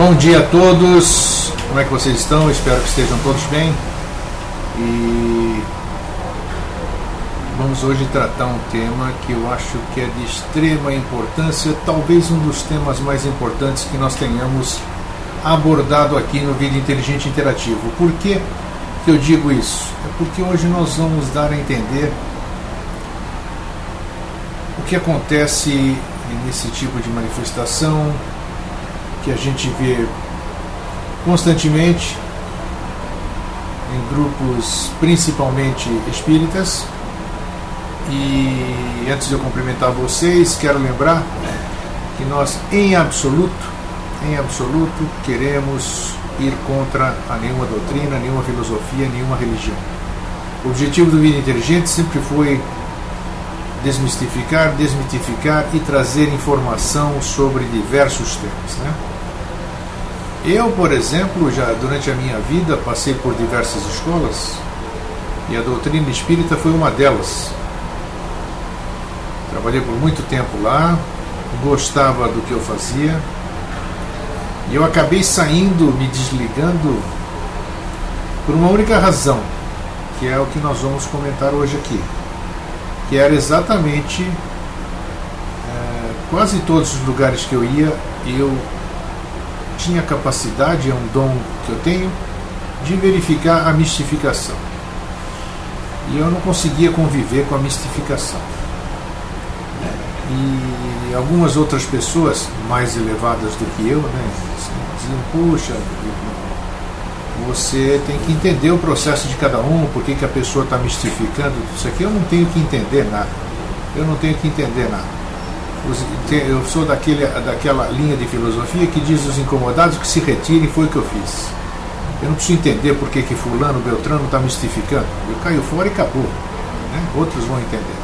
Bom dia a todos, como é que vocês estão? Espero que estejam todos bem. E vamos hoje tratar um tema que eu acho que é de extrema importância, talvez um dos temas mais importantes que nós tenhamos abordado aqui no Vida Inteligente Interativo. Por que eu digo isso? É porque hoje nós vamos dar a entender o que acontece nesse tipo de manifestação que a gente vê constantemente em grupos principalmente espíritas. E antes de eu cumprimentar vocês, quero lembrar que nós em absoluto queremos ir contra a nenhuma doutrina, nenhuma filosofia, nenhuma religião. O objetivo do Vida Inteligente sempre foi desmistificar e trazer informação sobre diversos temas, né? Eu, por exemplo, já durante a minha vida passei por diversas escolas e a doutrina espírita foi uma delas. Trabalhei por muito tempo lá, gostava do que eu fazia e eu acabei saindo, me desligando por uma única razão, que é o que nós vamos comentar hoje aqui, que era exatamente quase todos os lugares que eu ia, eu tinha capacidade, é um dom que eu tenho, de verificar a mistificação. E eu não conseguia conviver com a mistificação. E algumas outras pessoas mais elevadas do que eu, né, diziam, puxa, você tem que entender o processo de cada um, por que a pessoa está mistificando isso aqui. Eu não tenho que entender nada. Eu sou daquela linha de filosofia que diz os incomodados que se retirem, foi o que eu fiz. Eu não preciso entender por que fulano, beltrano está mistificando. Eu caio fora e acabou, né? Outros vão entender.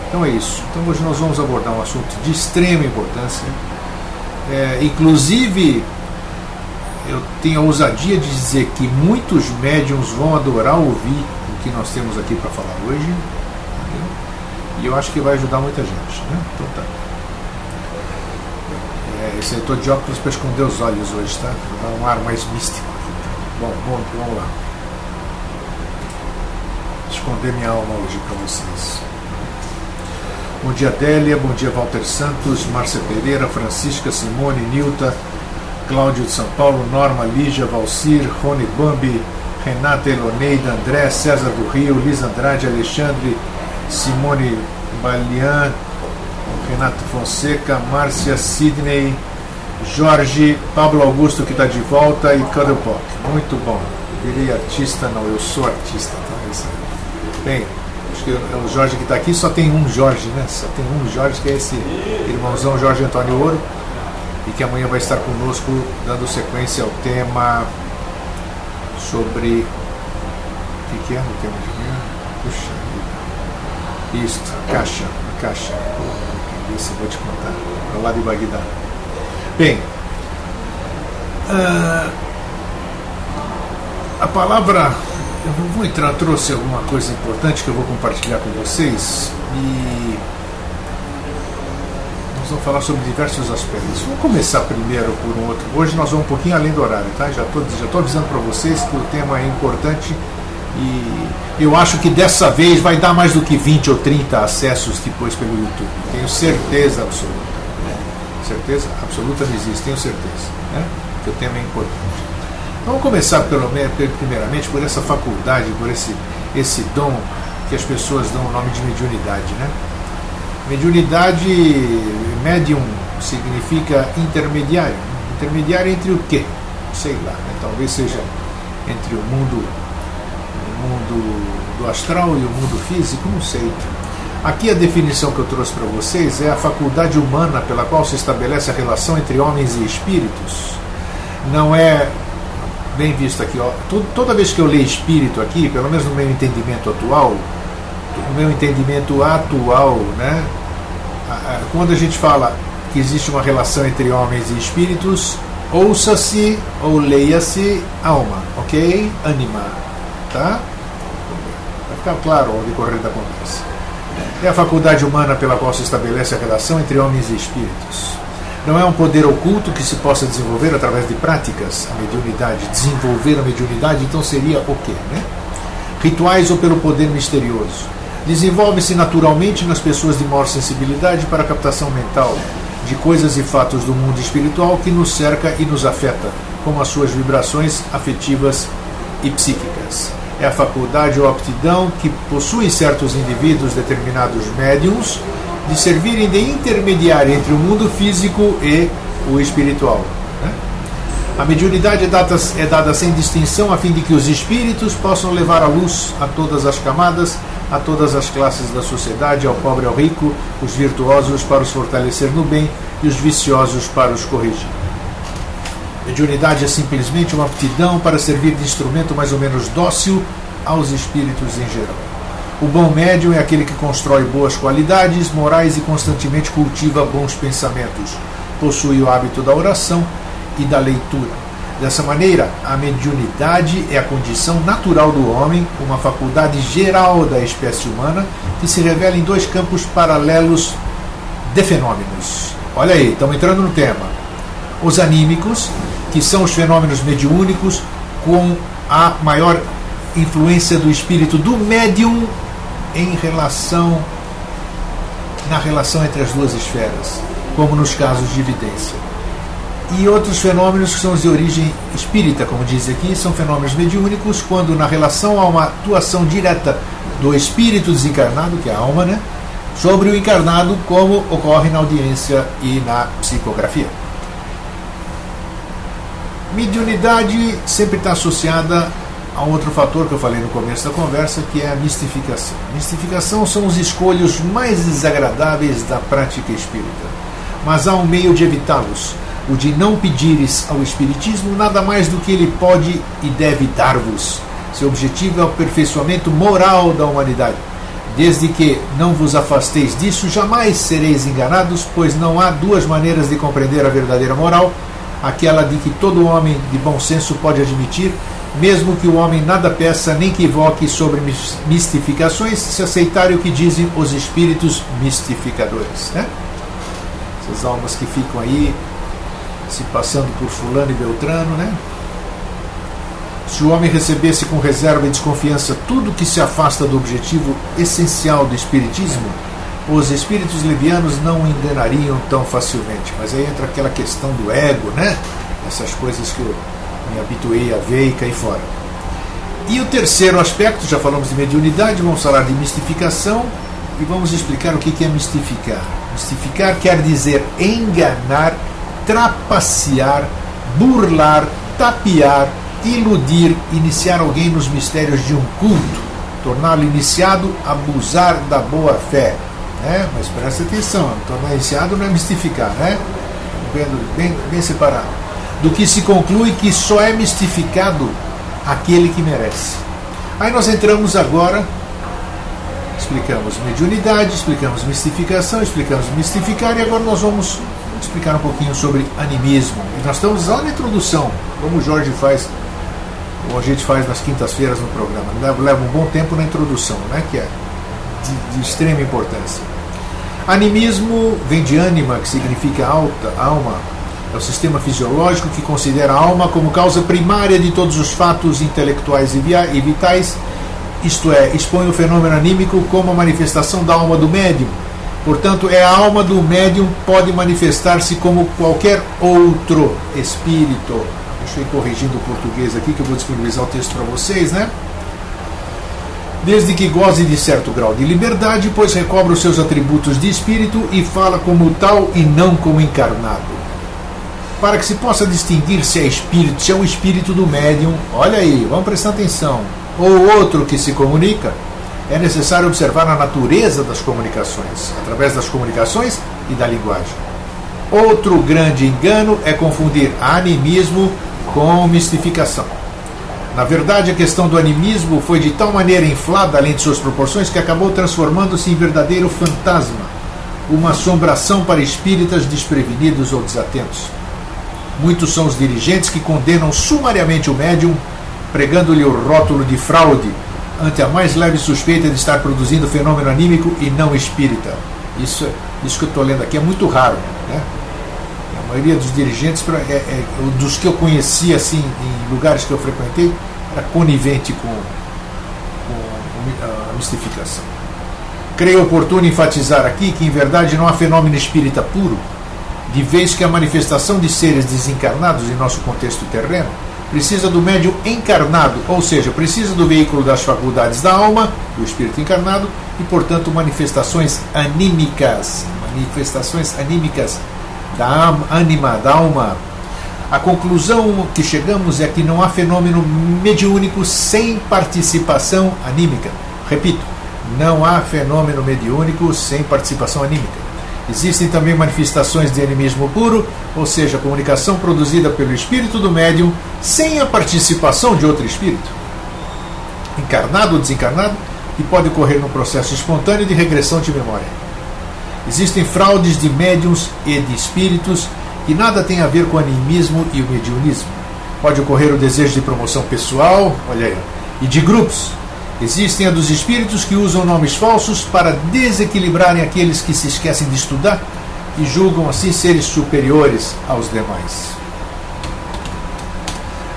Então é isso. Então hoje nós vamos abordar um assunto de extrema importância. Inclusive, eu tenho a ousadia de dizer que muitos médiums vão adorar ouvir o que nós temos aqui para falar hoje. Entendeu? E eu acho que vai ajudar muita gente, né? Então tá. Eu estou de óculos para esconder os olhos hoje, tá? Para dar um ar mais místico. Bom, vamos lá. Esconder minha alma hoje para vocês. Bom dia, Adélia. Bom dia, Walter Santos, Márcia Pereira, Francisca, Simone, Nilta, Cláudio de São Paulo, Norma, Lígia, Valcir, Rony Bambi, Renata Eloneida, André, César do Rio, Liz Andrade, Alexandre, Simone Balian, Renato Fonseca, Márcia, Sidney, Jorge, Pablo Augusto que está de volta e Cuddlepock. Muito bom. Virei artista, não, eu sou artista. Tá? Bem, acho que o Jorge que está aqui só tem um Jorge, né? Só tem um Jorge, que é esse irmãozão Jorge Antônio Ouro, e que amanhã vai estar conosco dando sequência ao tema sobre... O que é o tema de amanhã? Puxa, isto, a caixa. Isso eu vou te contar, para lá de Bagdá. Bem, a palavra, eu vou entrar, trouxe alguma coisa importante que eu vou compartilhar com vocês e nós vamos falar sobre diversos aspectos. Vamos começar primeiro por um outro. Hoje nós vamos um pouquinho além do horário, tá? Já estou avisando para vocês que o tema é importante e eu acho que dessa vez vai dar mais do que 20 ou 30 acessos depois pelo YouTube. Tenho certeza absoluta. Certeza absoluta não existe, tenho certeza, né? Que o tema é importante. Vamos começar primeiramente por essa faculdade, por esse dom que as pessoas dão o nome de mediunidade, né? Mediunidade, medium, significa intermediário. Intermediário entre o quê? Sei lá, né? Talvez seja entre o mundo do astral e o mundo físico, não sei. Aqui a definição que eu trouxe para vocês é a faculdade humana pela qual se estabelece a relação entre homens e espíritos. Não é bem visto aqui, ó. Toda vez que eu leio espírito aqui, pelo menos no meu entendimento atual, né? Quando a gente fala que existe uma relação entre homens e espíritos, ouça-se ou leia-se alma, ok? Anima, tá? Vai ficar claro ao decorrer da conversa. É a faculdade humana pela qual se estabelece a relação entre homens e espíritos. Não é um poder oculto que se possa desenvolver através de práticas, a mediunidade. Desenvolver a mediunidade, então seria o quê, né? Rituais ou pelo poder misterioso. Desenvolve-se naturalmente nas pessoas de maior sensibilidade para a captação mental de coisas e fatos do mundo espiritual que nos cerca e nos afeta, como as suas vibrações afetivas e psíquicas. É a faculdade ou aptidão que possuem certos indivíduos, determinados médiums, de servirem de intermediário entre o mundo físico e o espiritual. A mediunidade é dada sem distinção a fim de que os espíritos possam levar a luz a todas as camadas, a todas as classes da sociedade, ao pobre, ao rico, os virtuosos para os fortalecer no bem e os viciosos para os corrigir. Mediunidade é simplesmente uma aptidão para servir de instrumento mais ou menos dócil aos espíritos em geral. O bom médium é aquele que constrói boas qualidades morais e constantemente cultiva bons pensamentos. Possui o hábito da oração e da leitura. Dessa maneira, a mediunidade é a condição natural do homem, uma faculdade geral da espécie humana, que se revela em dois campos paralelos de fenômenos. Olha aí, estamos entrando no tema. Os anímicos, que são os fenômenos mediúnicos com a maior influência do espírito do médium na relação entre as duas esferas, como nos casos de evidência. E outros fenômenos que são de origem espírita, como diz aqui, são fenômenos mediúnicos quando na relação há uma atuação direta do espírito desencarnado, que é a alma, né, sobre o encarnado, como ocorre na audiência e na psicografia. Mediunidade sempre está associada a outro fator que eu falei no começo da conversa, que é a mistificação. Mistificação são os escolhos mais desagradáveis da prática espírita. Mas há um meio de evitá-los, o de não pedires ao Espiritismo nada mais do que ele pode e deve dar-vos. Seu objetivo é o aperfeiçoamento moral da humanidade. Desde que não vos afasteis disso, jamais sereis enganados, pois não há duas maneiras de compreender a verdadeira moral, aquela de que todo homem de bom senso pode admitir, mesmo que o homem nada peça nem que evoque sobre mistificações, se aceitarem o que dizem os espíritos mistificadores, né? Essas almas que ficam aí se passando por fulano e beltrano, né? Se o homem recebesse com reserva e desconfiança tudo que se afasta do objetivo essencial do espiritismo, os espíritos levianos não o enganariam tão facilmente. Mas aí entra aquela questão do ego, né? Essas coisas que eu me habituei a ver e cair fora. E o terceiro aspecto, já falamos de mediunidade, vamos falar de mistificação e vamos explicar o que é mistificar. Mistificar quer dizer enganar, trapacear, burlar, tapear, iludir, iniciar alguém nos mistérios de um culto, torná-lo iniciado, abusar da boa fé. Né? Mas presta atenção, tornar iniciado não é mistificar, né? Bem separado. Do que se conclui que só é mistificado aquele que merece. Aí nós entramos agora, explicamos mediunidade, explicamos mistificação, explicamos mistificar, e agora nós vamos explicar um pouquinho sobre animismo. E nós estamos lá na introdução, como o Jorge faz, ou a gente faz nas quintas-feiras no programa. Leva um bom tempo na introdução, né, que é de extrema importância. Animismo vem de ânima, que significa alma. É o sistema fisiológico que considera a alma como causa primária de todos os fatos intelectuais e vitais, isto é, expõe o fenômeno anímico como a manifestação da alma do médium. Portanto, é a alma do médium pode manifestar-se como qualquer outro espírito. Deixa eu ir corrigindo o português aqui, que eu vou disponibilizar o texto para vocês, né? Desde que goze de certo grau de liberdade, pois recobra os seus atributos de espírito e fala como tal e não como encarnado. Para que se possa distinguir se é espírito, se é um espírito do médium, olha aí, vamos prestar atenção, ou outro que se comunica, é necessário observar a natureza das comunicações, através das comunicações e da linguagem. Outro grande engano é confundir animismo com mistificação. Na verdade, a questão do animismo foi de tal maneira inflada, além de suas proporções, que acabou transformando-se em verdadeiro fantasma, uma assombração para espíritas desprevenidos ou desatentos. Muitos são os dirigentes que condenam sumariamente o médium, pregando-lhe o rótulo de fraude, ante a mais leve suspeita de estar produzindo fenômeno anímico e não espírita. Isso que eu estou lendo aqui é muito raro, né? É A maioria dos dirigentes, dos que eu conheci assim, em lugares que eu frequentei, era conivente com a mistificação. Creio oportuno enfatizar aqui que, em verdade, não há fenômeno espírita puro, de vez que a manifestação de seres desencarnados em nosso contexto terreno precisa do médium encarnado, ou seja, precisa do veículo das faculdades da alma, do espírito encarnado, e, portanto, manifestações anímicas da alma. A conclusão que chegamos é que não há fenômeno mediúnico sem participação anímica. Repito, não há fenômeno mediúnico sem participação anímica. Existem também manifestações de animismo puro, ou seja, comunicação produzida pelo espírito do médium sem a participação de outro espírito, encarnado ou desencarnado, e pode ocorrer num processo espontâneo de regressão de memória. Existem fraudes de médiums e de espíritos que nada tem a ver com o animismo e o mediunismo. Pode ocorrer o desejo de promoção pessoal, olha aí, e de grupos. Existem a dos espíritos que usam nomes falsos para desequilibrarem aqueles que se esquecem de estudar e julgam assim seres superiores aos demais.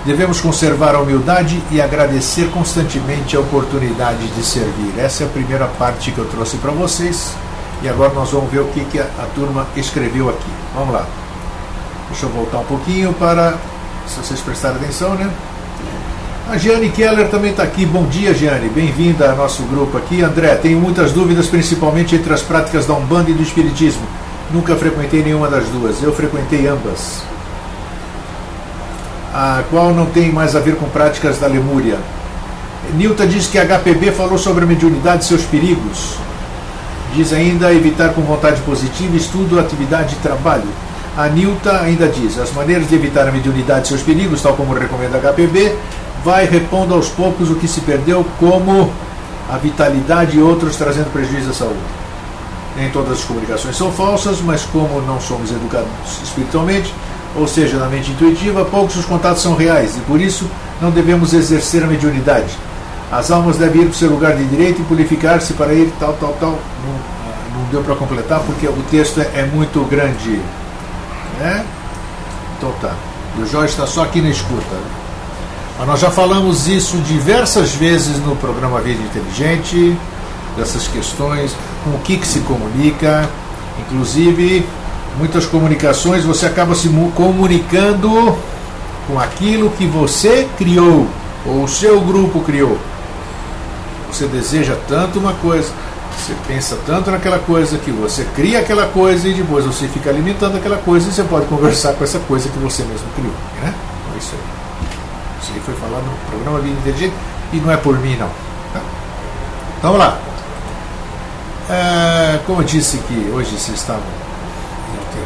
Devemos conservar a humildade e agradecer constantemente a oportunidade de servir. Essa é a primeira parte que eu trouxe para vocês. E agora nós vamos ver o que a turma escreveu aqui. Vamos lá. Deixa eu voltar um pouquinho para, se vocês prestarem atenção, né? A Jeane Keller também está aqui. Bom dia, Jeane. Bem-vinda ao nosso grupo aqui. André, tenho muitas dúvidas, principalmente entre as práticas da Umbanda e do Espiritismo. Nunca frequentei nenhuma das duas. Eu frequentei ambas. A qual não tem mais a ver com práticas da Lemúria. Nilta diz que a HPB falou sobre a mediunidade e seus perigos. Diz ainda evitar com vontade positiva estudo, atividade e trabalho. A Nilta ainda diz, as maneiras de evitar a mediunidade e seus perigos, tal como recomenda a HPB, vai repondo aos poucos o que se perdeu, como a vitalidade e outros, trazendo prejuízo à saúde. Nem todas as comunicações são falsas, mas como não somos educados espiritualmente, ou seja, na mente intuitiva, poucos os contatos são reais, e por isso não devemos exercer a mediunidade. As almas devem ir para o seu lugar de direito e purificar-se para ir tal. Não deu para completar porque o texto é muito grande. Né? Então tá. O Jorge está só aqui na escuta. Mas nós já falamos isso diversas vezes no programa Vida Inteligente, dessas questões, com o que se comunica. Inclusive, muitas comunicações você acaba se comunicando com aquilo que você criou, ou o seu grupo criou. Você deseja tanto uma coisa, você pensa tanto naquela coisa, que você cria aquela coisa e depois você fica alimentando aquela coisa e você pode conversar com essa coisa que você mesmo criou. Né? Então é isso aí. Isso aí foi falado no programa Vida Inteligente e não é por mim, não. Tá? Então vamos lá. Como eu disse que hoje vocês estavam ter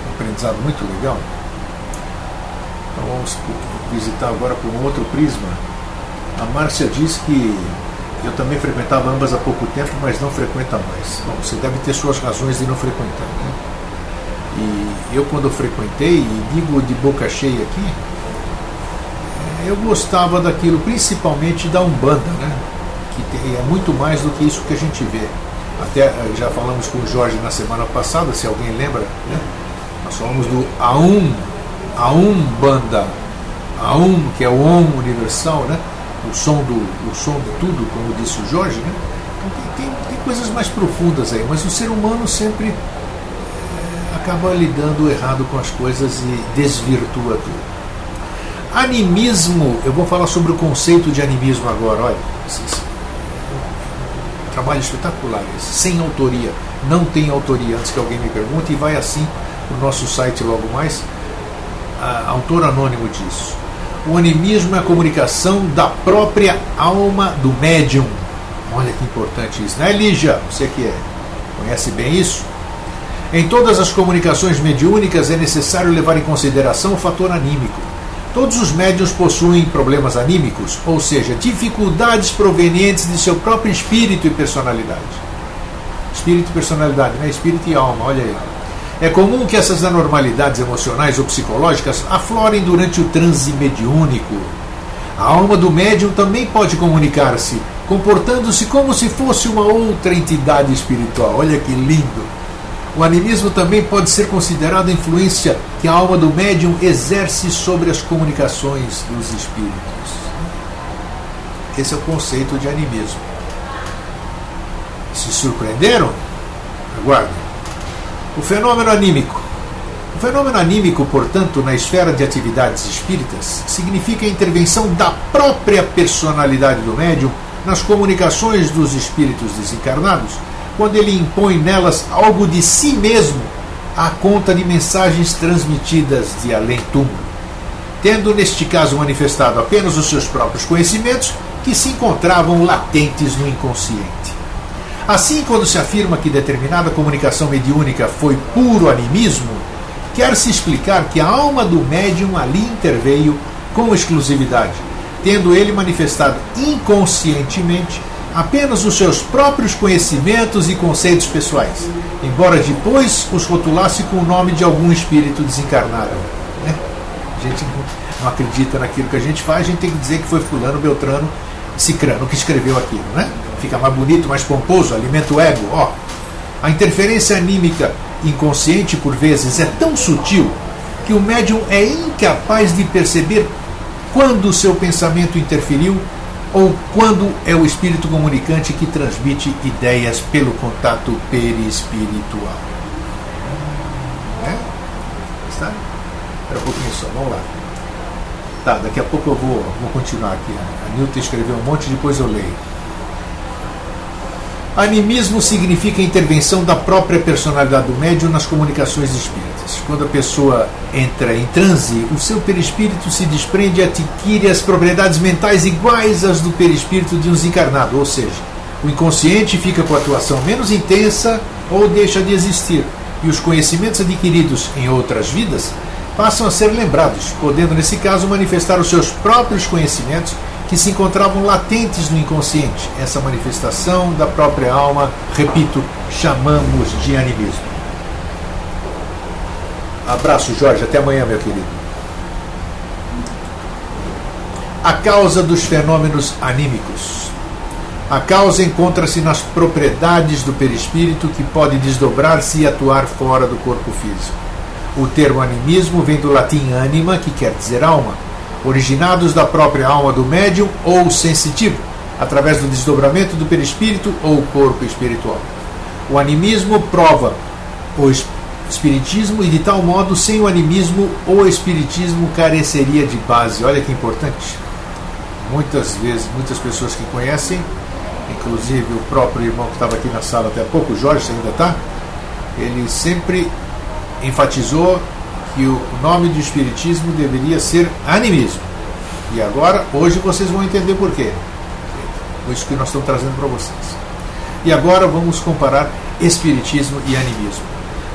um aprendizado muito legal, então vamos visitar agora por um outro prisma. A Márcia diz que eu também frequentava ambas há pouco tempo, mas não frequenta mais. Bom, você deve ter suas razões de não frequentar, né? E eu, quando eu frequentei, e digo de boca cheia aqui, eu gostava daquilo, principalmente da Umbanda, né? Que é muito mais do que isso que a gente vê. Até já falamos com o Jorge na semana passada, se alguém lembra, né? Nós falamos do Umbanda, que é o Om universal, né? O som de tudo, como disse o Jorge, né? Então, tem coisas mais profundas aí, mas o ser humano sempre acaba lidando errado com as coisas e desvirtua tudo. Animismo, eu vou falar sobre o conceito de animismo agora, olha, um trabalho espetacular esse, sem autoria, não tem autoria, antes que alguém me pergunte, e vai assim no nosso site logo mais, autor anônimo disso. O animismo é a comunicação da própria alma do médium. Olha que importante isso, né, Lígia? Você que conhece bem isso? Em todas as comunicações mediúnicas é necessário levar em consideração o fator anímico. Todos os médiuns possuem problemas anímicos, ou seja, dificuldades provenientes de seu próprio espírito e personalidade. Espírito e personalidade, né? Espírito e alma, olha aí. É comum que essas anormalidades emocionais ou psicológicas aflorem durante o transe mediúnico. A alma do médium também pode comunicar-se, comportando-se como se fosse uma outra entidade espiritual. Olha que lindo! O animismo também pode ser considerado a influência que a alma do médium exerce sobre as comunicações dos espíritos. Esse é o conceito de animismo. Se surpreenderam? Aguardem. O fenômeno anímico. O fenômeno anímico, portanto, na esfera de atividades espíritas, significa a intervenção da própria personalidade do médium nas comunicações dos espíritos desencarnados, quando ele impõe nelas algo de si mesmo à conta de mensagens transmitidas de além-túmulo, tendo neste caso manifestado apenas os seus próprios conhecimentos que se encontravam latentes no inconsciente. Assim, quando se afirma que determinada comunicação mediúnica foi puro animismo, quer-se explicar que a alma do médium ali interveio com exclusividade, tendo ele manifestado inconscientemente apenas os seus próprios conhecimentos e conceitos pessoais, embora depois os rotulasse com o nome de algum espírito desencarnado. Né? A gente não acredita naquilo que a gente faz, a gente tem que dizer que foi fulano, beltrano, cicrano que escreveu aquilo. Né? Fica mais bonito, mais pomposo, alimenta o ego. Ó, a interferência anímica inconsciente, por vezes, é tão sutil que o médium é incapaz de perceber quando o seu pensamento interferiu ou quando é o espírito comunicante que transmite ideias pelo contato perispiritual. Está? Espera um pouquinho só, vamos lá. Tá, daqui a pouco eu vou continuar aqui. A Nilton escreveu um monte, depois eu leio. Animismo significa a intervenção da própria personalidade do médium nas comunicações espíritas. Quando a pessoa entra em transe, o seu perispírito se desprende e adquire as propriedades mentais iguais às do perispírito de um desencarnado, ou seja, o inconsciente fica com a atuação menos intensa ou deixa de existir, e os conhecimentos adquiridos em outras vidas passam a ser lembrados, podendo nesse caso manifestar os seus próprios conhecimentos que se encontravam latentes no inconsciente. Essa manifestação da própria alma, repito, chamamos de animismo. Abraço, Jorge. Até amanhã, meu querido. A causa dos fenômenos anímicos. A causa encontra-se nas propriedades do perispírito que pode desdobrar-se e atuar fora do corpo físico. O termo animismo vem do latim anima, que quer dizer alma, originados da própria alma do médium ou sensitivo, através do desdobramento do perispírito ou corpo espiritual. O animismo prova o espiritismo e, de tal modo, sem o animismo, o espiritismo careceria de base. Olha que importante. Muitas vezes, muitas pessoas que conhecem, inclusive o próprio irmão que estava aqui na sala até há pouco, o Jorge, ainda está, ele sempre enfatizou que o nome do espiritismo deveria ser animismo. E agora, hoje vocês vão entender por quê. Por isso que nós estamos trazendo para vocês. E agora vamos comparar espiritismo e animismo.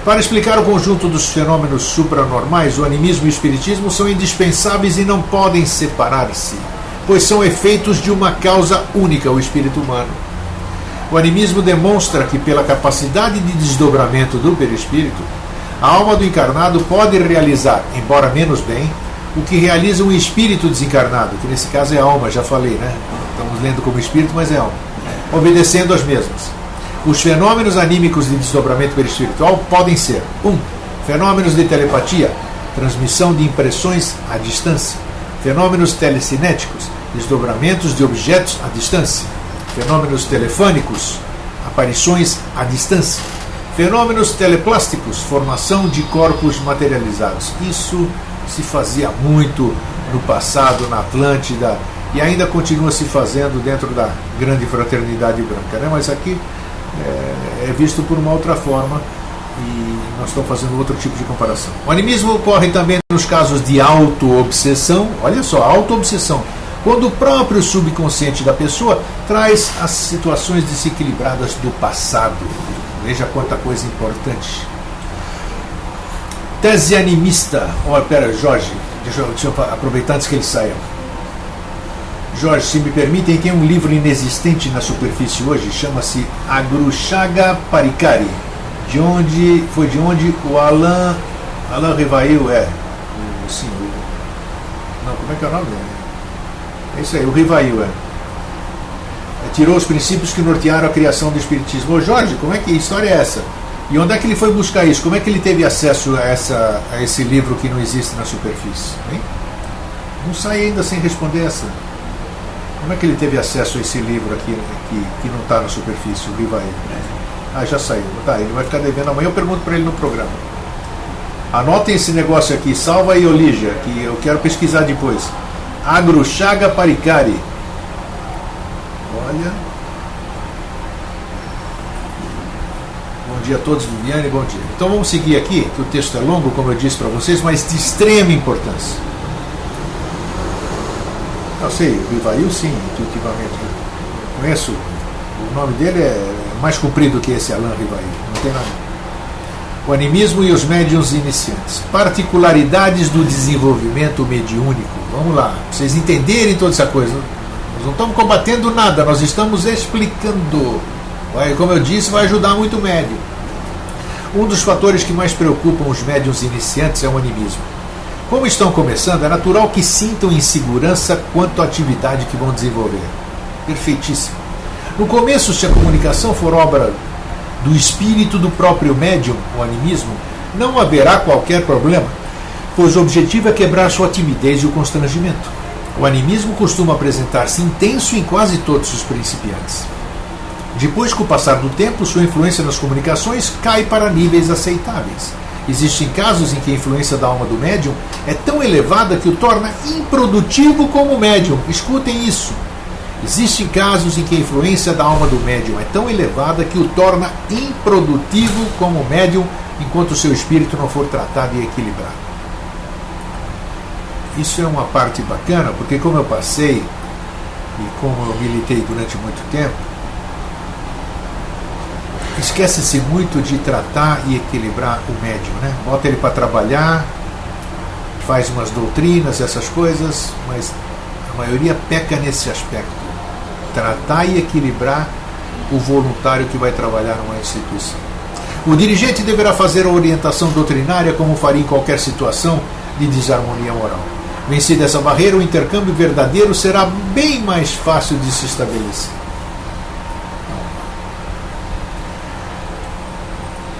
Para explicar o conjunto dos fenômenos supranormais, o animismo e o espiritismo são indispensáveis e não podem separar-se, pois são efeitos de uma causa única, o espírito humano. O animismo demonstra que, pela capacidade de desdobramento do perispírito, a alma do encarnado pode realizar, embora menos bem, o que realiza um espírito desencarnado, que nesse caso é alma, já falei, né? Estamos lendo como espírito, mas é alma, obedecendo às mesmas. Os fenômenos anímicos de desdobramento perispiritual podem ser: 1. Fenômenos de telepatia, transmissão de impressões à distância. Fenômenos telecinéticos, desdobramentos de objetos à distância. Fenômenos telefônicos, aparições à distância. Fenômenos teleplásticos, formação de corpos materializados. Isso se fazia muito no passado, na Atlântida, e ainda continua se fazendo dentro da grande fraternidade branca, né? Mas aqui é visto por uma outra forma e nós estamos fazendo outro tipo de comparação. O animismo ocorre também nos casos de auto-obsessão. Olha só, auto-obsessão, quando o próprio subconsciente da pessoa traz as situações desequilibradas do passado. Veja quanta coisa importante. Tese animista. Pera, Jorge, deixa eu aproveitar antes que ele saia. Jorge, se me permitem, tem um livro inexistente na superfície hoje, chama-se Agruchaga Parikari. Foi de onde o Alain Rivail não, como é que é o nome dele? É isso aí, o Rivail tirou os princípios que nortearam a criação do espiritismo. Ô Jorge, como é que história é essa? E onde é que ele foi buscar isso? Como é que ele teve acesso a esse livro que não existe na superfície? Hein? Não sai ainda sem responder essa. Como é que ele teve acesso a esse livro aqui que não está na superfície, o Rivaí? Ah, já saiu. Tá, ele vai ficar devendo. Amanhã eu pergunto para ele no programa. Anotem esse negócio aqui, Salva e Olígia, que eu quero pesquisar depois. Agruchaga Parikari. Olha. Bom dia a todos, Viviane, bom dia. Então vamos seguir aqui, que o texto é longo, como eu disse para vocês, mas de extrema importância. Eu sei, o Rivaí, sim, intuitivamente. Eu conheço, o nome dele é mais comprido que esse Alain Rivaí, não tem nada. O animismo e os médiuns iniciantes. Particularidades do desenvolvimento mediúnico. Vamos lá, para vocês entenderem toda essa coisa. Nós não estamos combatendo nada, nós estamos explicando. Como eu disse, vai ajudar muito o médium. Um dos fatores que mais preocupam os médiuns iniciantes é o animismo. Como estão começando, é natural que sintam insegurança quanto à atividade que vão desenvolver. Perfeitíssimo. No começo, se a comunicação for obra do espírito do próprio médium, o animismo, não haverá qualquer problema, pois o objetivo é quebrar sua timidez e o constrangimento. O animismo costuma apresentar-se intenso em quase todos os principiantes. Depois, com o passar do tempo, sua influência nas comunicações cai para níveis aceitáveis. Existem casos em que a influência da alma do médium é tão elevada que o torna improdutivo como médium. Escutem isso. Existem casos em que a influência da alma do médium é tão elevada que o torna improdutivo como médium, enquanto o seu espírito não for tratado e equilibrado. Isso é uma parte bacana, porque como eu passei e como eu militei durante muito tempo, esquece-se muito de tratar e equilibrar o médium, né? Bota ele para trabalhar, faz umas doutrinas, essas coisas, mas a maioria peca nesse aspecto. Tratar e equilibrar o voluntário que vai trabalhar numa instituição. O dirigente deverá fazer a orientação doutrinária como faria em qualquer situação de desarmonia moral. Vencida essa barreira, o intercâmbio verdadeiro será bem mais fácil de se estabelecer.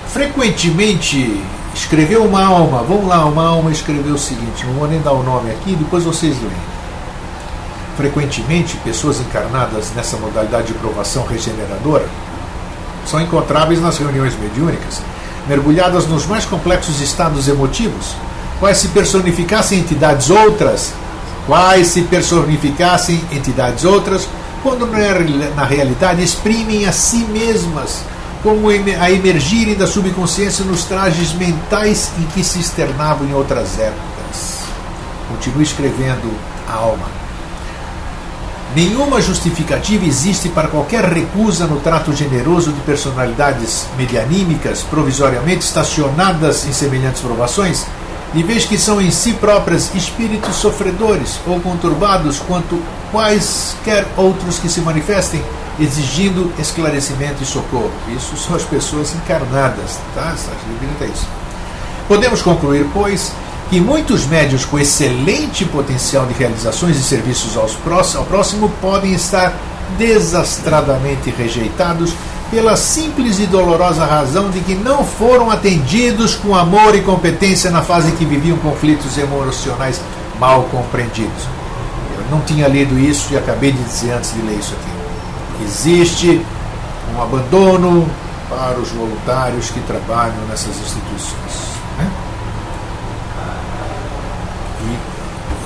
Frequentemente escreveu uma alma, vamos lá, uma alma escreveu o seguinte, não vou nem dar o nome aqui, depois vocês leem. Frequentemente, pessoas encarnadas nessa modalidade de provação regeneradora são encontráveis nas reuniões mediúnicas, mergulhadas nos mais complexos estados emotivos, quais se personificassem entidades outras, quando na realidade exprimem a si mesmas, como a emergirem da subconsciência nos trajes mentais em que se externavam em outras épocas. Continue escrevendo a alma. Nenhuma justificativa existe para qualquer recusa no trato generoso de personalidades medianímicas provisoriamente estacionadas em semelhantes provações, de vez que são em si próprias espíritos sofredores ou conturbados quanto quaisquer outros que se manifestem, exigindo esclarecimento e socorro. Isso são as pessoas encarnadas, tá? Isso. Podemos concluir, pois, que muitos médiuns com excelente potencial de realizações e serviços ao próximo podem estar desastradamente rejeitados pela simples e dolorosa razão de que não foram atendidos com amor e competência na fase em que viviam conflitos emocionais mal compreendidos. Eu não tinha lido isso e acabei de dizer antes de ler isso aqui. Existe um abandono para os voluntários que trabalham nessas instituições, né?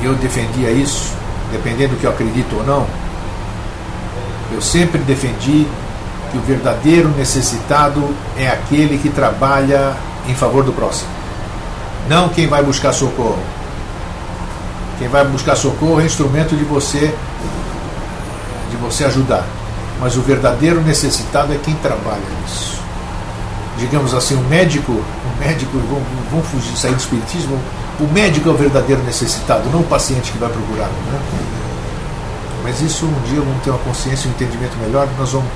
E eu defendia isso, dependendo do que eu acredito ou não. Eu sempre defendi que o verdadeiro necessitado é aquele que trabalha em favor do próximo, não quem vai buscar socorro. Quem vai buscar socorro é instrumento de você ajudar, mas o verdadeiro necessitado é quem trabalha nisso. Digamos assim, o médico, vamos fugir, sair do espiritismo, o médico é o verdadeiro necessitado, não o paciente que vai procurar, né? Mas isso um dia vamos ter uma consciência, um entendimento melhor, nós vamos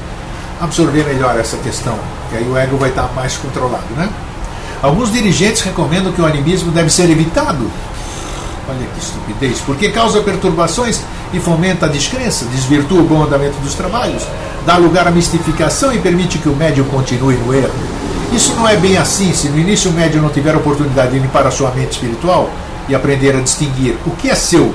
absorver melhor essa questão, que aí o ego vai estar mais controlado, né? Alguns dirigentes recomendam que o animismo deve ser evitado. Olha que estupidez, porque causa perturbações e fomenta a descrença, desvirtua o bom andamento dos trabalhos, dá lugar à mistificação e permite que o médium continue no erro. Isso não é bem assim. Se no início o médium não tiver a oportunidade de limpar a sua mente espiritual e aprender a distinguir o que é seu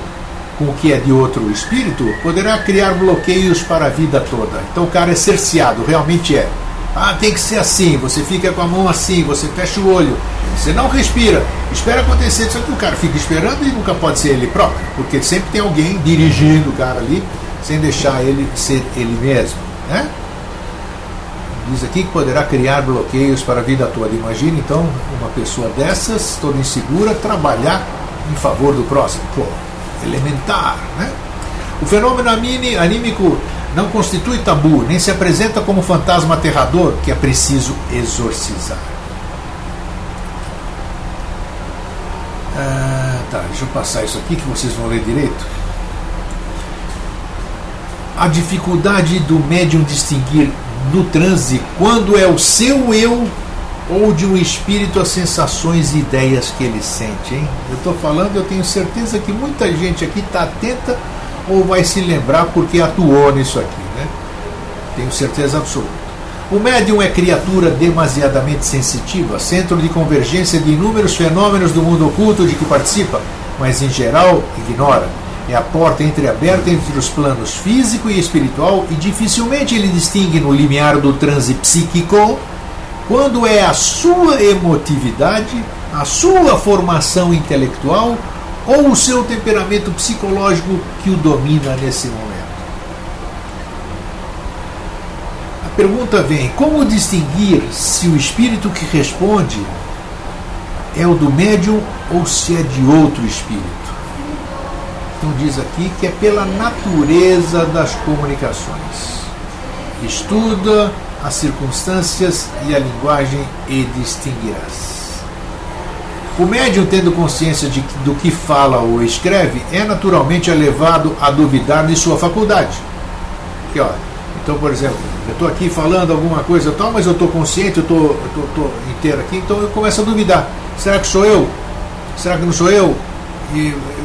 com o que é de outro espírito, poderá criar bloqueios para a vida toda. Então o cara é cerceado, realmente é. Ah, tem que ser assim, você fica com a mão assim, você fecha o olho, você não respira, espera acontecer, só que o cara fica esperando e nunca pode ser ele próprio, porque sempre tem alguém dirigindo o cara ali, sem deixar ele ser ele mesmo, né? Diz aqui que poderá criar bloqueios para a vida toda. Imagina então uma pessoa dessas, toda insegura, trabalhar em favor do próximo. Pô, elementar, né? O fenômeno anímico não constitui tabu, nem se apresenta como fantasma aterrador que é preciso exorcizar. Deixa eu passar isso aqui que vocês vão ler direito. A dificuldade do médium distinguir no transe quando é o seu eu ou de um espírito as sensações e ideias que ele sente, hein? Eu estou falando, eu tenho certeza que muita gente aqui está atenta ou vai se lembrar porque atuou nisso aqui, né? Tenho certeza absoluta. O médium é criatura demasiadamente sensitiva, centro de convergência de inúmeros fenômenos do mundo oculto de que participa, mas em geral ignora. É a porta entreaberta entre os planos físico e espiritual e dificilmente ele distingue no limiar do transe psíquico quando é a sua emotividade, a sua formação intelectual ou o seu temperamento psicológico que o domina nesse momento. A pergunta vem: como distinguir se o espírito que responde é o do médium ou se é de outro espírito? Então diz aqui que é pela natureza das comunicações. Estuda as circunstâncias e a linguagem e distinguirás. O médium, tendo consciência do que fala ou escreve, é naturalmente levado a duvidar de sua faculdade. Aqui, ó. Então, por exemplo, eu estou aqui falando alguma coisa tal, mas eu estou consciente, eu estou inteiro aqui, então eu começo a duvidar. Será que sou eu? Será que não sou eu?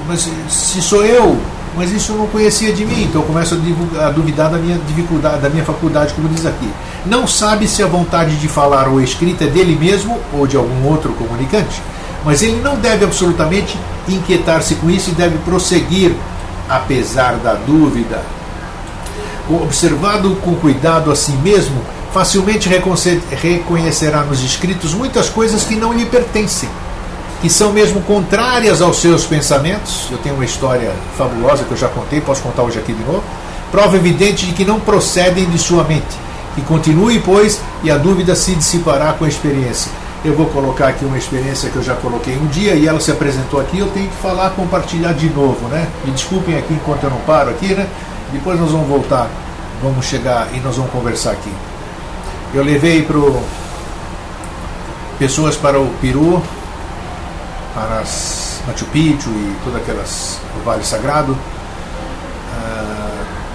Mas se sou eu, mas isso eu não conhecia de mim, então eu começo a duvidar da minha dificuldade, da minha faculdade, como diz aqui. Não sabe se a vontade de falar ou escrita é dele mesmo ou de algum outro comunicante, mas ele não deve absolutamente inquietar-se com isso e deve prosseguir, apesar da dúvida. Observado com cuidado a si mesmo, facilmente reconhecerá nos escritos muitas coisas que não lhe pertencem, que são mesmo contrárias aos seus pensamentos. Eu tenho uma história fabulosa que eu já contei, posso contar hoje aqui de novo. Prova evidente de que não procedem de sua mente. Que continue, pois, e a dúvida se dissipará com a experiência. Eu vou colocar aqui uma experiência que eu já coloquei um dia e ela se apresentou aqui, eu tenho que falar, compartilhar de novo, né? Me desculpem aqui enquanto eu não paro aqui, né? Depois nós vamos voltar, vamos chegar e nós vamos conversar aqui. Eu levei pessoas para o Peru, para Machu Picchu e todas aquelas, o Vale Sagrado,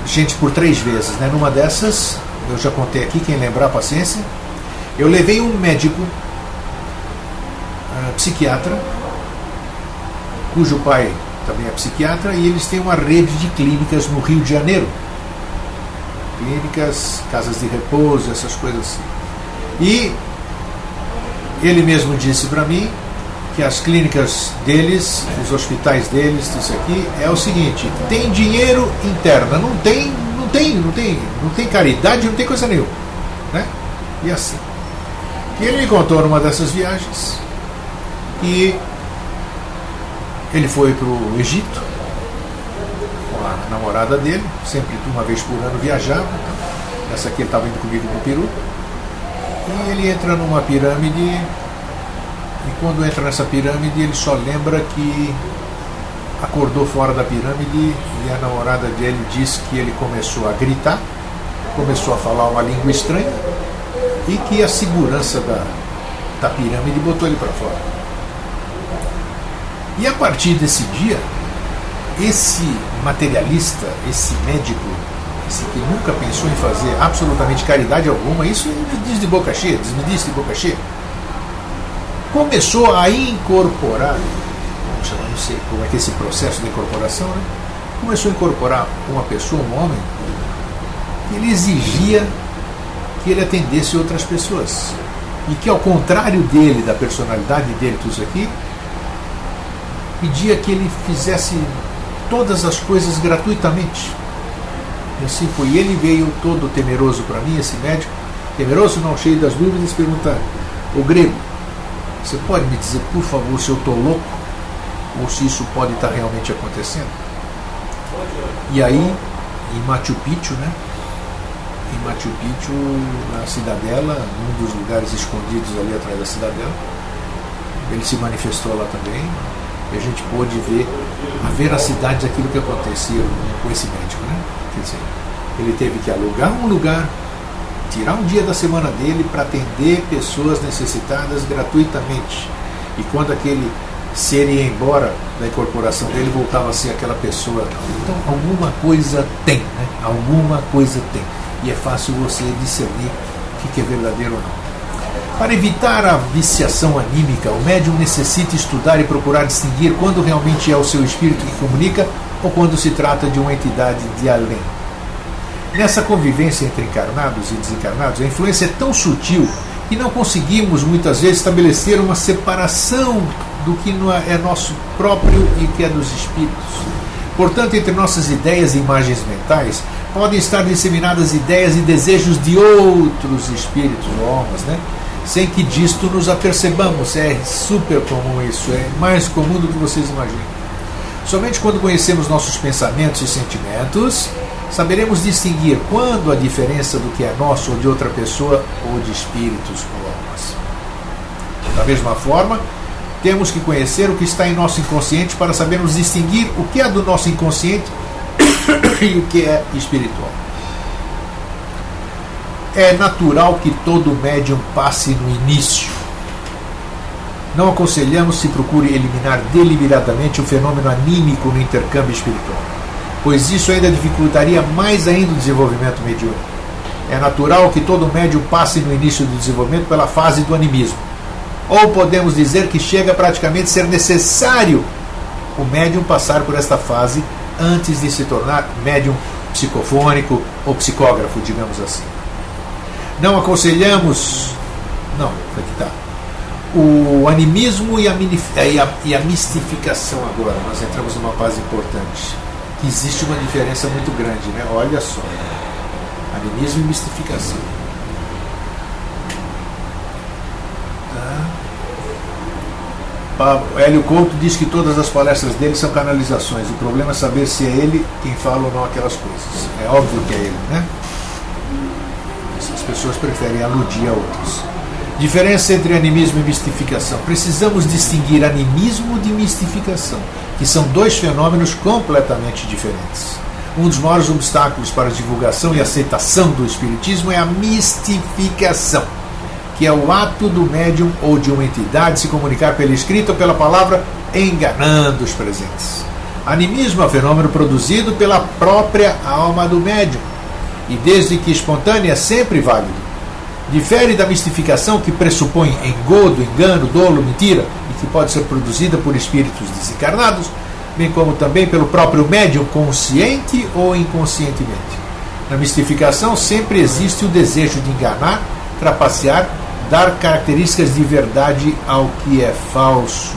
gente por 3 vezes, né? Numa dessas, eu já contei aqui, quem lembrar, paciência, eu levei um médico, psiquiatra, cujo pai também é psiquiatra, e eles têm uma rede de clínicas no Rio de Janeiro, clínicas, casas de repouso, essas coisas assim. E ele mesmo disse para mim que as clínicas deles, os hospitais deles, isso aqui, é o seguinte: tem dinheiro interno, não tem caridade, não tem coisa nenhuma, né? E assim. E ele me contou numa dessas viagens que ele foi para o Egito com a namorada dele, sempre uma vez por ano viajava. Essa aqui ele estava indo comigo para o Peru. E ele entra numa pirâmide, e quando entra nessa pirâmide ele só lembra que acordou fora da pirâmide e a namorada dele disse que ele começou a gritar, começou a falar uma língua estranha e que a segurança da pirâmide botou ele para fora. E a partir desse dia, esse materialista, esse médico, esse que nunca pensou em fazer absolutamente caridade alguma, isso me diz de boca cheia, me disse de boca cheia, começou a incorporar, vamos chamar, não sei como é que é esse processo de incorporação, né? Começou a incorporar uma pessoa, um homem, que ele exigia que ele atendesse outras pessoas. e que, ao contrário dele, da personalidade dele, tudo isso aqui, pedia que ele fizesse todas as coisas gratuitamente. E assim foi. E ele veio todo temeroso para mim, esse médico, temeroso não, cheio das dúvidas, perguntar: ô Grego, você pode me dizer, por favor, se eu estou louco ou se isso pode estar realmente acontecendo? E aí, em Machu Picchu, né? Em Machu Picchu, na cidadela, num dos lugares escondidos ali atrás da cidadela, ele se manifestou lá também, e a gente pôde ver a veracidade daquilo que acontecia com esse médico, né? Quer dizer, ele teve que alugar um lugar, tirar um dia da semana dele para atender pessoas necessitadas gratuitamente. E quando aquele ser ia embora da incorporação dele, voltava a ser aquela pessoa. Então alguma coisa tem, né? Alguma coisa tem. E é fácil você discernir o que é verdadeiro ou não. Para evitar a viciação anímica, o médium necessita estudar e procurar distinguir quando realmente é o seu espírito que comunica ou quando se trata de uma entidade de além. Nessa convivência entre encarnados e desencarnados, a influência é tão sutil que não conseguimos muitas vezes estabelecer uma separação do que é nosso próprio e que é dos espíritos. Portanto, entre nossas ideias e imagens mentais podem estar disseminadas ideias e desejos de outros espíritos ou almas, né? Sem que disto nos apercebamos. É super comum isso, é mais comum do que vocês imaginam. Somente quando conhecemos nossos pensamentos e sentimentos, saberemos distinguir quando a diferença do que é nosso ou de outra pessoa ou de espíritos ou almas. Da mesma forma, temos que conhecer o que está em nosso inconsciente para sabermos distinguir o que é do nosso inconsciente e o que é espiritual. É natural que todo médium passe no início. Não aconselhamos se procure eliminar deliberadamente o fenômeno anímico no intercâmbio espiritual, pois isso ainda dificultaria mais ainda o desenvolvimento mediúnico. É natural que todo médium passe no início do desenvolvimento pela fase do animismo. Ou podemos dizer que chega praticamente a ser necessário o médium passar por esta fase antes de se tornar médium psicofônico ou psicógrafo, digamos assim. Não aconselhamos... Não, aqui está. O animismo e a mistificação agora. Nós entramos numa fase importante. Existe uma diferença muito grande, né? Olha só. Animismo e mistificação. Hélio Couto diz que todas as palestras dele são canalizações. O problema é saber se é ele quem fala ou não aquelas coisas. É óbvio que é ele, né? As pessoas preferem aludir a outros. Diferença entre animismo e mistificação. Precisamos distinguir animismo de mistificação, que são dois fenômenos completamente diferentes. Um dos maiores obstáculos para a divulgação e aceitação do espiritismo é a mistificação, que é o ato do médium ou de uma entidade se comunicar pela escrita ou pela palavra, enganando os presentes. Animismo é um fenômeno produzido pela própria alma do médium, e desde que espontânea é sempre válido. Difere da mistificação, que pressupõe engodo, engano, dolo, mentira, e que pode ser produzida por espíritos desencarnados, bem como também pelo próprio médium, consciente ou inconscientemente. Na mistificação sempre existe o desejo de enganar, trapacear, dar características de verdade ao que é falso.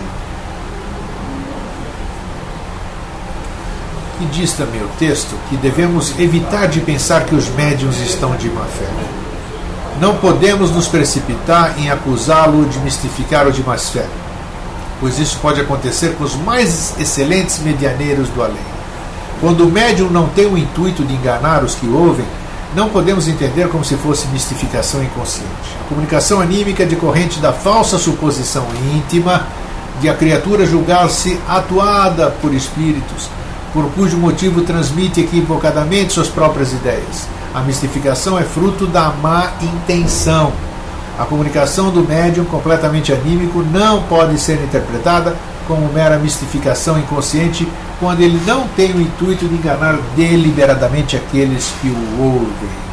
E diz também o texto que devemos evitar de pensar que os médiuns estão de má fé. Não podemos nos precipitar em acusá-lo de mistificar ou de má fé, pois isso pode acontecer com os mais excelentes medianeiros do além. Quando o médium não tem o intuito de enganar os que ouvem, não podemos entender como se fosse mistificação inconsciente. A comunicação anímica é decorrente da falsa suposição íntima de a criatura julgar-se atuada por espíritos, por cujo motivo transmite equivocadamente suas próprias ideias. A mistificação é fruto da má intenção. A comunicação do médium completamente anímico não pode ser interpretada como mera mistificação inconsciente quando ele não tem o intuito de enganar deliberadamente aqueles que o ouvem.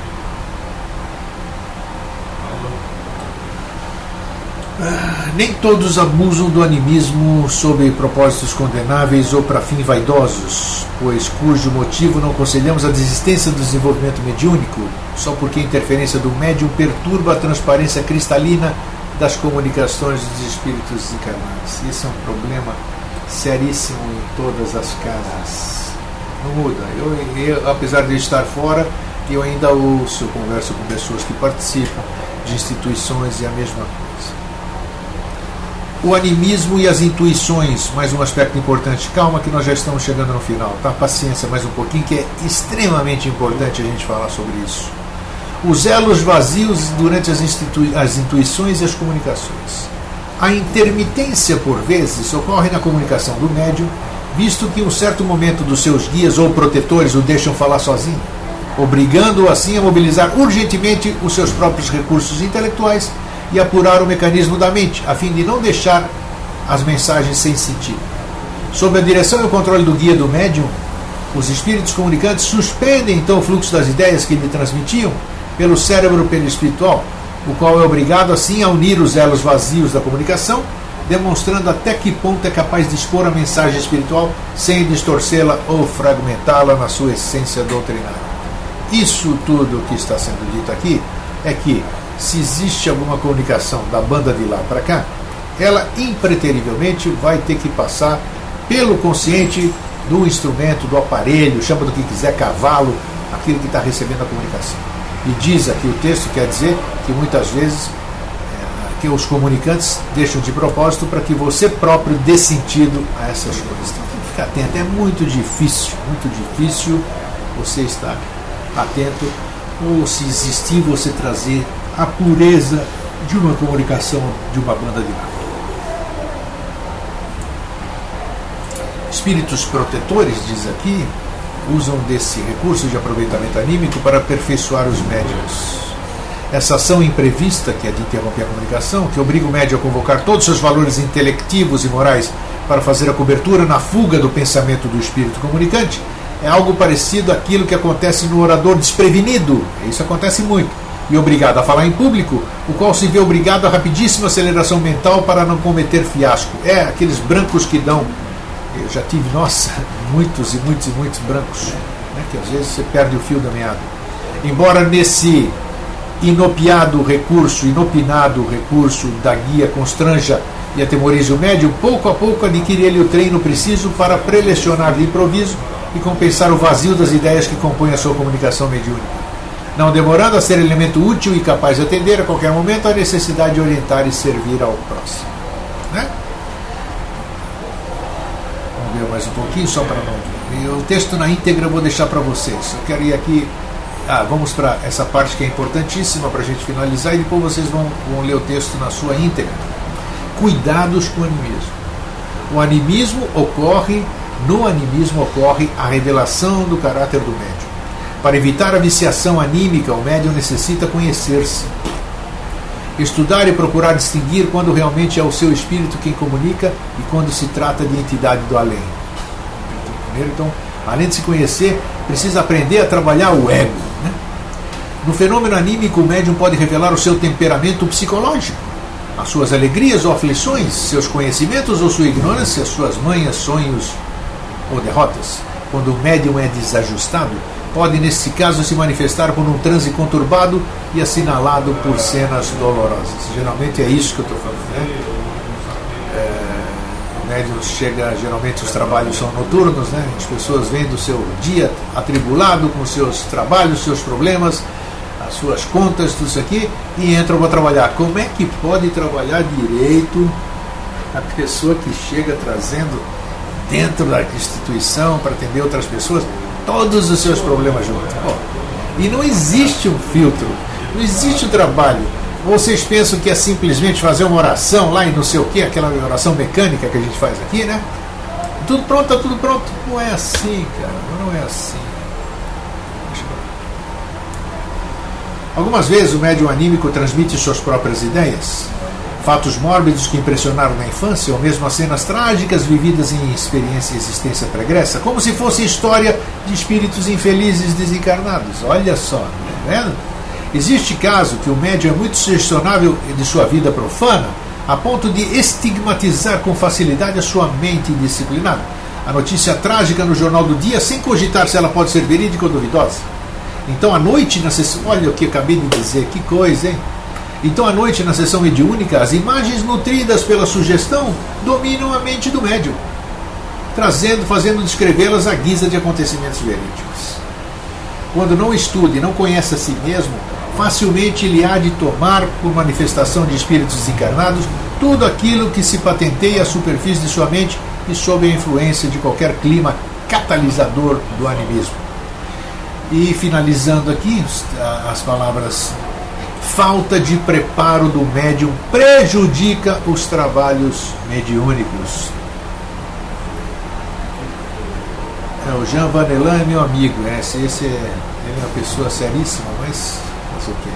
Nem todos abusam do animismo sob propósitos condenáveis ou para fins vaidosos, pois cujo motivo não aconselhamos a desistência do desenvolvimento mediúnico, só porque a interferência do médium perturba a transparência cristalina das comunicações dos espíritos desencarnados. Isso é um problema seríssimo em todas as casas. Não muda. Eu, apesar de estar fora, eu ainda ouço, converso com pessoas que participam de instituições e a mesma coisa. O animismo e as intuições, mais um aspecto importante. Calma que nós já estamos chegando no final, tá? Paciência mais um pouquinho, que é extremamente importante a gente falar sobre isso. Os elos vazios durante as intuições e as comunicações. A intermitência, por vezes, ocorre na comunicação do médium, visto que em um certo momento dos seus guias ou protetores o deixam falar sozinho, obrigando-o assim a mobilizar urgentemente os seus próprios recursos intelectuais e apurar o mecanismo da mente, a fim de não deixar as mensagens sem sentido. Sob a direção e o controle do guia do médium, os espíritos comunicantes suspendem então o fluxo das ideias que lhe transmitiam pelo cérebro perispiritual, o qual é obrigado assim a unir os elos vazios da comunicação, demonstrando até que ponto é capaz de expor a mensagem espiritual sem distorcê-la ou fragmentá-la na sua essência doutrinária. Isso tudo que está sendo dito aqui é que, se existe alguma comunicação da banda de lá para cá, ela impreterivelmente vai ter que passar pelo consciente do instrumento, do aparelho, chama do que quiser, cavalo, aquilo que está recebendo a comunicação. E diz aqui o texto, quer dizer que muitas vezes que os comunicantes deixam de propósito para que você próprio dê sentido a essas coisas. Então tem que ficar atento, é muito difícil você estar atento, ou se existir, você trazer a pureza de uma comunicação de uma banda de lá. Espíritos protetores, diz aqui, usam desse recurso de aproveitamento anímico para aperfeiçoar os médiuns. Essa ação imprevista, que é de interromper a comunicação, que obriga o médium a convocar todos os seus valores intelectivos e morais para fazer a cobertura na fuga do pensamento do espírito comunicante, é algo parecido àquilo que acontece no orador desprevenido. Isso acontece muito. E obrigado a falar em público, o qual se vê obrigado a rapidíssima aceleração mental para não cometer fiasco. É aqueles brancos que dão. Eu já tive, nossa, muitos brancos, né, que às vezes você perde o fio da meada. Embora nesse inopinado recurso da guia constranja e atemorize o médium, pouco a pouco adquire ele o treino preciso para prelecionar de improviso e compensar o vazio das ideias que compõem a sua comunicação mediúnica, não demorando a ser elemento útil e capaz de atender a qualquer momento a necessidade de orientar e servir ao próximo. Né? Vamos ver mais um pouquinho, só para não... O texto na íntegra eu vou deixar para vocês. Eu quero ir aqui... vamos para essa parte que é importantíssima para a gente finalizar, e depois vocês vão ler o texto na sua íntegra. Cuidados com o animismo. No animismo ocorre a revelação do caráter do médium. Para evitar a viciação anímica, o médium necessita conhecer-se, estudar e procurar distinguir quando realmente é o seu espírito quem comunica e quando se trata de entidade do além. Então, além de se conhecer, precisa aprender a trabalhar o ego. Né? No fenômeno anímico, o médium pode revelar o seu temperamento psicológico, as suas alegrias ou aflições, seus conhecimentos ou sua ignorância, suas manhas, sonhos ou derrotas. Quando o médium é desajustado, pode, nesse caso, se manifestar por um transe conturbado e assinalado por cenas dolorosas. Geralmente é isso que eu estou falando, né? O médium chega, geralmente os trabalhos são noturnos, né? As pessoas vêm do seu dia atribulado com seus trabalhos, seus problemas, as suas contas, tudo isso aqui, e entram para trabalhar. Como é que pode trabalhar direito a pessoa que chega trazendo dentro da instituição para atender outras pessoas todos os seus problemas juntos? E não existe um filtro, não existe um trabalho. Vocês pensam que é simplesmente fazer uma oração lá e não sei o que, aquela oração mecânica que a gente faz aqui, né? Tudo pronto, tá tudo pronto. Não é assim, cara, não é assim. Algumas vezes o médium anímico transmite suas próprias ideias, fatos mórbidos que impressionaram na infância, ou mesmo as cenas trágicas vividas em experiência e existência pregressa, como se fosse história de espíritos infelizes desencarnados. Olha só, tá vendo? Existe caso que o médium é muito sugestionável de sua vida profana, a ponto de estigmatizar com facilidade a sua mente indisciplinada. A notícia trágica no jornal do dia, sem cogitar se ela pode ser verídica ou duvidosa. Então, à noite, na sessão, olha o que eu acabei de dizer, que coisa, hein? Então, à noite, na sessão mediúnica, as imagens nutridas pela sugestão dominam a mente do médium, fazendo descrevê-las à guisa de acontecimentos verídicos. Quando não estuda e não conhece a si mesmo, facilmente ele há de tomar, por manifestação de espíritos desencarnados, tudo aquilo que se patenteia à superfície de sua mente e sob a influência de qualquer clima catalisador do animismo. E finalizando aqui as palavras: falta de preparo do médium prejudica os trabalhos mediúnicos. O Jean Vanelan é meu amigo, ele é uma pessoa seríssima, mas o quê?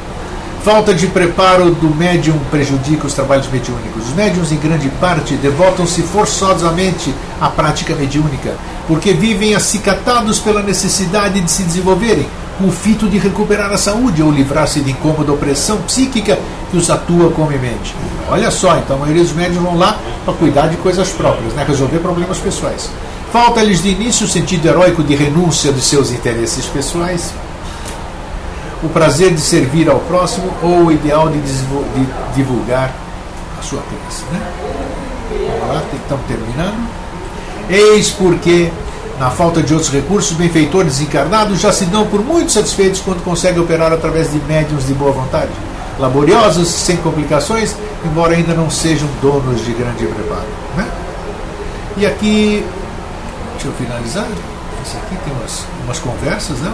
Falta de preparo do médium prejudica os trabalhos mediúnicos. Os médiuns, em grande parte, devotam-se forçosamente à prática mediúnica, porque vivem acicatados pela necessidade de se desenvolverem, com o fito de recuperar a saúde ou livrar-se de incômoda opressão psíquica que os atua comumente. Olha só, então a maioria dos médiuns vão lá para cuidar de coisas próprias, né? Resolver problemas pessoais. Falta-lhes de início o sentido heróico de renúncia de seus interesses pessoais, o prazer de servir ao próximo ou o ideal de divulgar a sua crença. Né? Vamos lá, estamos terminando. Eis porque, na falta de outros recursos, benfeitores desencarnados já se dão por muito satisfeitos quando conseguem operar através de médiuns de boa vontade, laboriosos, sem complicações, embora ainda não sejam donos de grande preparo. Né? E aqui, deixa eu finalizar. Esse aqui tem umas conversas, né?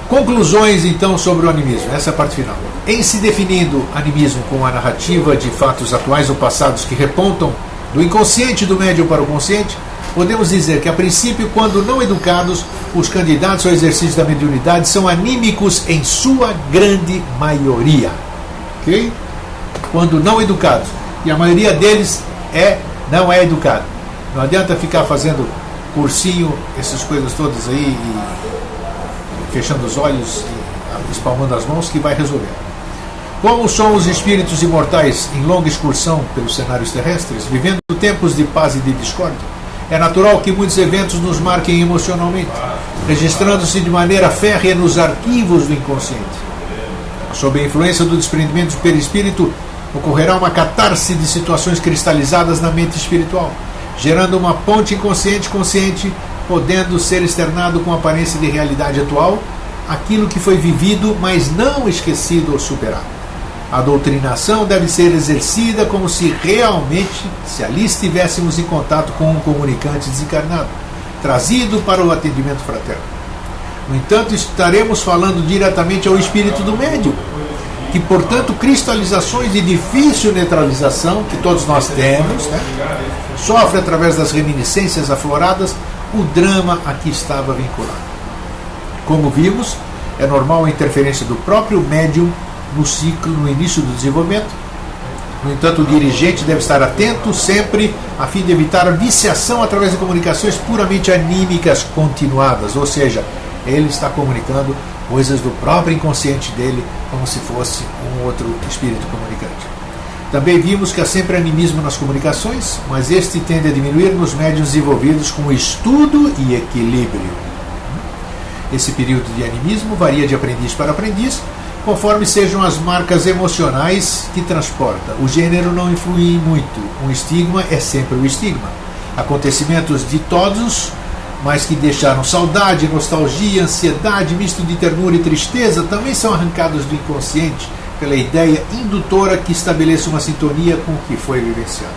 Conclusões, então, sobre o animismo. Essa é a parte final. Em se definindo animismo como a narrativa de fatos atuais ou passados que repontam do inconsciente do médium para o consciente, podemos dizer que, a princípio, quando não educados, os candidatos ao exercício da mediunidade são anímicos em sua grande maioria. Ok? Quando não educados. E a maioria deles não é educado. Não adianta ficar fazendo cursinho, essas coisas todas aí, e fechando os olhos e espalmando as mãos, que vai resolver. Como são os espíritos imortais em longa excursão pelos cenários terrestres, vivendo tempos de paz e de discórdia, é natural que muitos eventos nos marquem emocionalmente, registrando-se de maneira férrea nos arquivos do inconsciente. Sob a influência do desprendimento do perispírito, ocorrerá uma catarse de situações cristalizadas na mente espiritual, gerando uma ponte inconsciente-consciente, podendo ser externado com aparência de realidade atual aquilo que foi vivido, mas não esquecido ou superado. A doutrinação deve ser exercida como se realmente, se ali estivéssemos em contato com um comunicante desencarnado, trazido para o atendimento fraterno. No entanto, estaremos falando diretamente ao espírito do médium, que, portanto, cristalizações de difícil neutralização, que todos nós temos, né, sofre através das reminiscências afloradas o drama a que estava vinculado. Como vimos, é normal a interferência do próprio médium no ciclo, no início do desenvolvimento. No entanto, o dirigente deve estar atento sempre a fim de evitar a viciação através de comunicações puramente anímicas continuadas, ou seja, ele está comunicando coisas do próprio inconsciente dele como se fosse um outro espírito comunicante. Também vimos que há sempre animismo nas comunicações, mas este tende a diminuir nos médiuns envolvidos com estudo e equilíbrio. Esse período de animismo varia de aprendiz para aprendiz, conforme sejam as marcas emocionais que transporta. O gênero não influi muito, um estigma é sempre o estigma. Acontecimentos ditosos, mas que deixaram saudade, nostalgia, ansiedade, misto de ternura e tristeza, também são arrancados do inconsciente pela ideia indutora que estabeleça uma sintonia com o que foi vivenciado.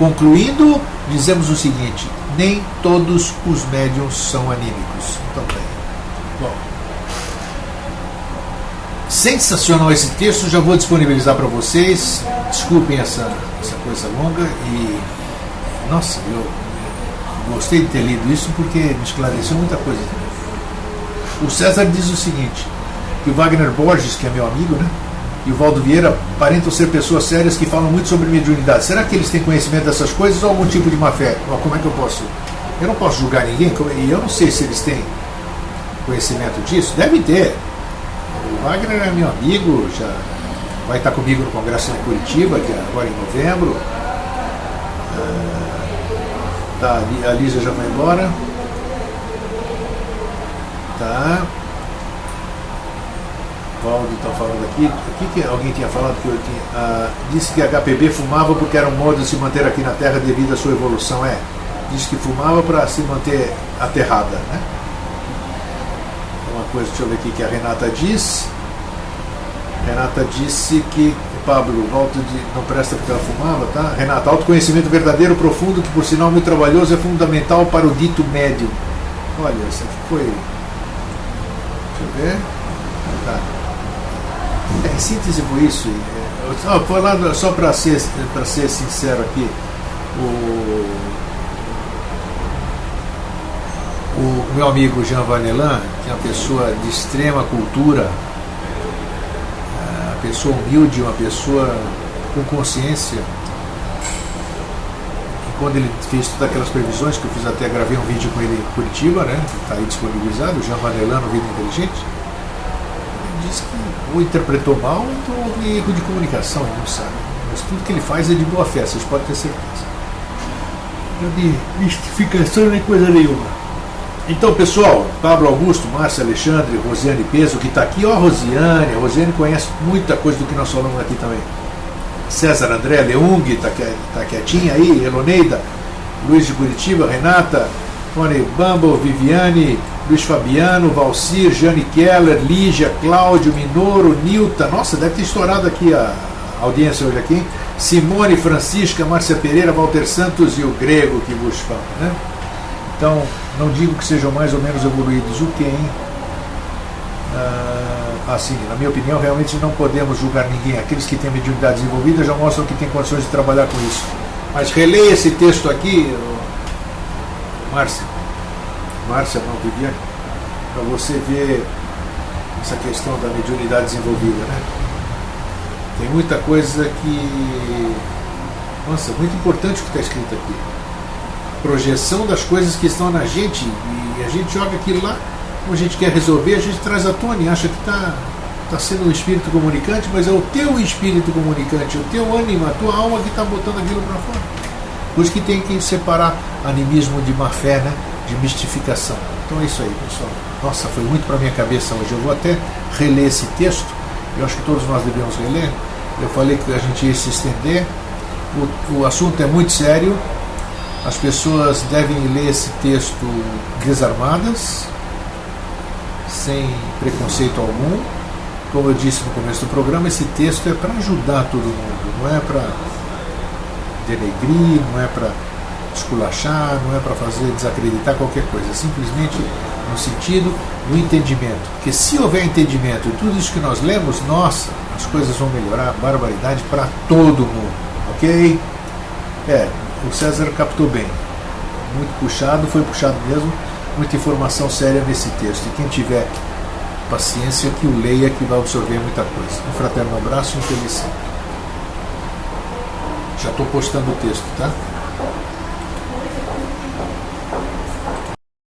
Concluindo, dizemos o seguinte: nem todos os médiuns são anímicos. Então, bem. Bom, sensacional esse texto, já vou disponibilizar para vocês. Desculpem essa coisa longa e, nossa, eu gostei de ter lido isso porque me esclareceu muita coisa também. O César diz o seguinte, que o Wagner Borges, que é meu amigo, né, e o Valdo Vieira parentam ser pessoas sérias que falam muito sobre mediunidade. Será que eles têm conhecimento dessas coisas ou algum tipo de má fé? Como é que eu posso? Eu não posso julgar ninguém, e eu não sei se eles têm conhecimento disso. Deve ter. O Wagner é meu amigo, já vai estar comigo no Congresso em Curitiba, que é agora em novembro. Tá, a Lígia já vai embora. Tá. Valdo está falando aqui. O que alguém tinha falado que eu tinha, disse que a HPB fumava porque era um modo de se manter aqui na Terra devido à sua evolução. Disse que fumava para se manter aterrada, né? Uma coisa, deixa eu ver aqui que a Renata diz. Renata disse que Pablo, volta de não presta porque ela fumava, tá? Renata, autoconhecimento verdadeiro, profundo, que por sinal muito trabalhoso, é fundamental para o dito médium. Olha, essa aqui foi. Deixa eu ver. Tá. Em síntese foi isso. Falando, só para ser sincero aqui, o meu amigo Jean Vanelan, que é uma pessoa de extrema cultura, uma pessoa humilde, uma pessoa com consciência, e quando ele fez todas aquelas previsões, que eu fiz, até gravei um vídeo com ele em Curitiba, né, que está aí disponibilizado, o Jean Vanelan no Vida Inteligente, ele disse que ou interpretou mal ou houve erro de comunicação, ele não sabe, mas tudo que ele faz é de boa fé, vocês podem ter certeza, não de mistificação nem coisa nenhuma. Então, pessoal, Pablo Augusto, Márcio Alexandre, Rosiane Peso, que está aqui, ó, a Rosiane conhece muita coisa do que nós falamos aqui também. César André Leung, está quietinha aí, Eloneida, Luiz de Curitiba, Renata, Rony Bumble, Viviane, Luiz Fabiano, Valcir, Jane Keller, Lígia, Cláudio, Minoro, Nilta, nossa, deve ter estourado aqui a audiência hoje aqui, Simone, Francisca, Márcia Pereira, Walter Santos e o Grego que vos fala, né? Então, não digo que sejam mais ou menos evoluídos o que, hein? Assim, na minha opinião, realmente não podemos julgar ninguém. Aqueles que têm mediunidade desenvolvida já mostram que têm condições de trabalhar com isso. Mas releia esse texto aqui, Márcia não, Viviane, para você ver essa questão da mediunidade desenvolvida, né? Tem muita coisa que... Nossa, muito importante o que está escrito aqui. Projeção das coisas que estão na gente, e a gente joga aquilo lá, como a gente quer resolver, a gente traz à tona e acha que está sendo um espírito comunicante, mas é o teu espírito comunicante, o teu ânima, a tua alma que está botando aquilo para fora. Por isso que tem que separar animismo de má fé, né? De mistificação. Então é isso aí, pessoal. Nossa, foi muito para minha cabeça hoje. Eu vou até reler esse texto, eu acho que todos nós devemos reler. Eu falei que a gente ia se estender, o assunto é muito sério. As pessoas devem ler esse texto desarmadas, sem preconceito algum. Como eu disse no começo do programa, esse texto é para ajudar todo mundo, não é para denegrir, não é para esculachar, não é para fazer desacreditar qualquer coisa, simplesmente no sentido do entendimento. Porque se houver entendimento de tudo isso que nós lemos, nossa, as coisas vão melhorar, barbaridade para todo mundo, ok? O César captou bem, muito puxado, foi puxado mesmo, muita informação séria nesse texto, e quem tiver paciência que o leia, que vai absorver muita coisa. Um fraterno abraço e um feliz sempre. Já estou postando o texto, tá?